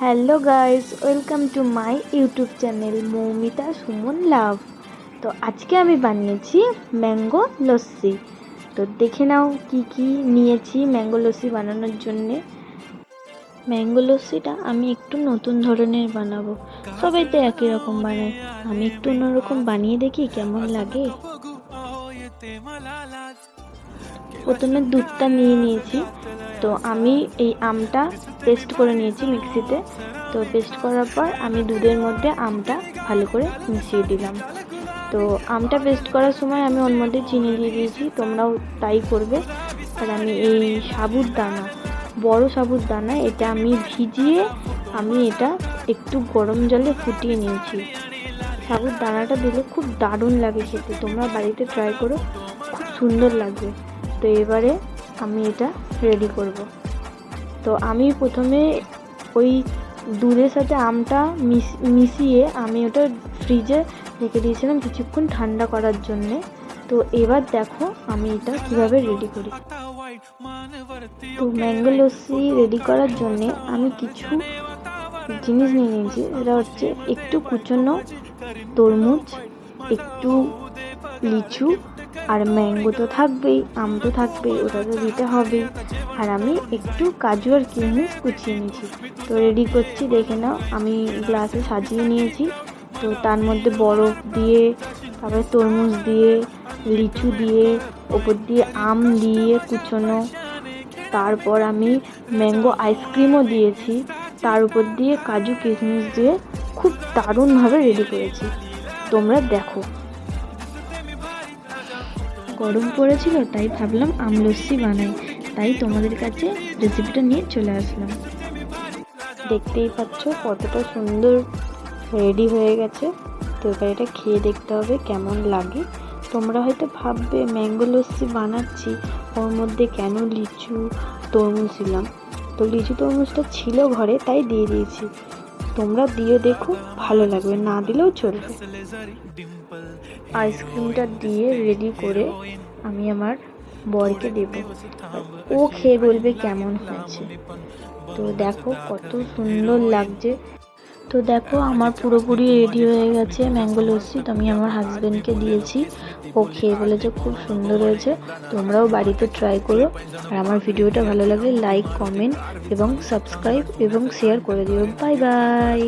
Hello guys, welcome to my YouTube channel Moumita Suman love. তো আজকে আমি বানিয়েছি ম্যাঙ্গো লস্যি। তো দেখে নাও কি কি নিয়েছি ম্যাঙ্গো লস্যি বানানোর জন্যে। ম্যাঙ্গো লস্যিটা আমি একটু নতুন ধরনের বানাবো, সবাই তো একই রকম বানায়, আমি একটু অন্যরকম বানিয়ে দেখি কেমন লাগে। প্রথমে দুধটা নিয়ে নিয়েছি, তো আমি এই আমটা পেস্ট করে নিয়েছি মিক্সিতে। তো পেস্ট করার পর আমি দুধের মধ্যে আমটা ভালো করে মিশিয়ে দিলাম। তো আমটা পেস্ট করার সময় আমি ওর মধ্যে চিনি দিয়ে দিয়েছি, তোমরাও তাই করবে। আর আমি এই সাবুদানা, বড় সাবুদানা, এটা আমি ভিজিয়ে আমি এটা একটু গরম জলে ফুটিয়ে নিয়েছি। সাবুদানাটা দিলে খুব দারুণ লাগে খেতে, তোমরা বাড়িতে ট্রাই করো, খুব সুন্দর লাগবে। তো এবারে আমি এটা রেডি করব। তো আমি প্রথমে ওই দুধের সাথে আমটা মিশিয়ে আমি ওটা ফ্রিজে রেখে দিয়েছিলাম কিছুক্ষণ ঠান্ডা করার জন্যে। তো এবার দেখো আমি এটা কিভাবে রেডি করি। তো ম্যাঙ্গো লস্যি রেডি করার জন্যে আমি কিছু জিনিস নিয়ে নিয়েছি। এটা হচ্ছে একটু কুচনো তরমুজ, একটু লিচু, আর ম্যাঙ্গো তো থাকবেই, আম তো থাকবেই, ওটা তো দিতে হবেই। আর আমি একটু কাজু আর কিশমিশ কুচিয়ে নিয়েছি। তো রেডি করছি, দেখে নাও। আমি গ্লাসে সাজিয়ে নিয়েছি। তো তার মধ্যে বরফ দিয়ে, তারপরে তরমুজ দিয়ে, লিচু দিয়ে, ওপর দিয়ে আম দিয়ে কুচনো, তারপর আমি ম্যাঙ্গো আইসক্রিমও দিয়েছি, তার উপর দিয়ে কাজু কিশমিশ দিয়ে খুব দারুণভাবে রেডি করেছি। তোমরা দেখো। গরম পড়েছিল তাই ভাবলাম আমলস্যি বানাই, তাই তোমাদের কাছে রেসিপিটা নিয়ে চলে আসলাম। দেখতেই পাচ্ছ কতটা সুন্দর রেডি হয়ে গেছে। তো এবার এটা খেয়ে দেখতে হবে কেমন লাগে। তোমরা হয়তো ভাববে ম্যাঙ্গো লস্যি বানাচ্ছি, ওর মধ্যে কেন লিচু তরমুজ দিলাম। তো লিচু তরমুজটা ছিল ঘরে তাই দিয়ে দিয়েছি, তোমরা দিয়ে দেখো, ভালো লাগবে, না দিলেও চলবে। আইসক্রিমটা দিয়ে রেডি করে আমি আমার বরকে দেব, ও খেয়ে বলবে কেমন হয়েছে। তো দেখো কত সুন্দর লাগছে। তো দেখো আমার পুরোপুরি রেডি হয়ে গেছে ম্যাঙ্গো লস্যি। তো আমি আমার হাজব্যান্ডকে দিয়েছি, ও খেয়ে বলেছে খুব সুন্দর হয়েছে। তোমরাও বাড়িতে ট্রাই করো। আর আমার ভিডিওটা ভালো লাগলে লাইক, কমেন্ট এবং সাবস্ক্রাইব এবং শেয়ার করে দিও। Bye bye.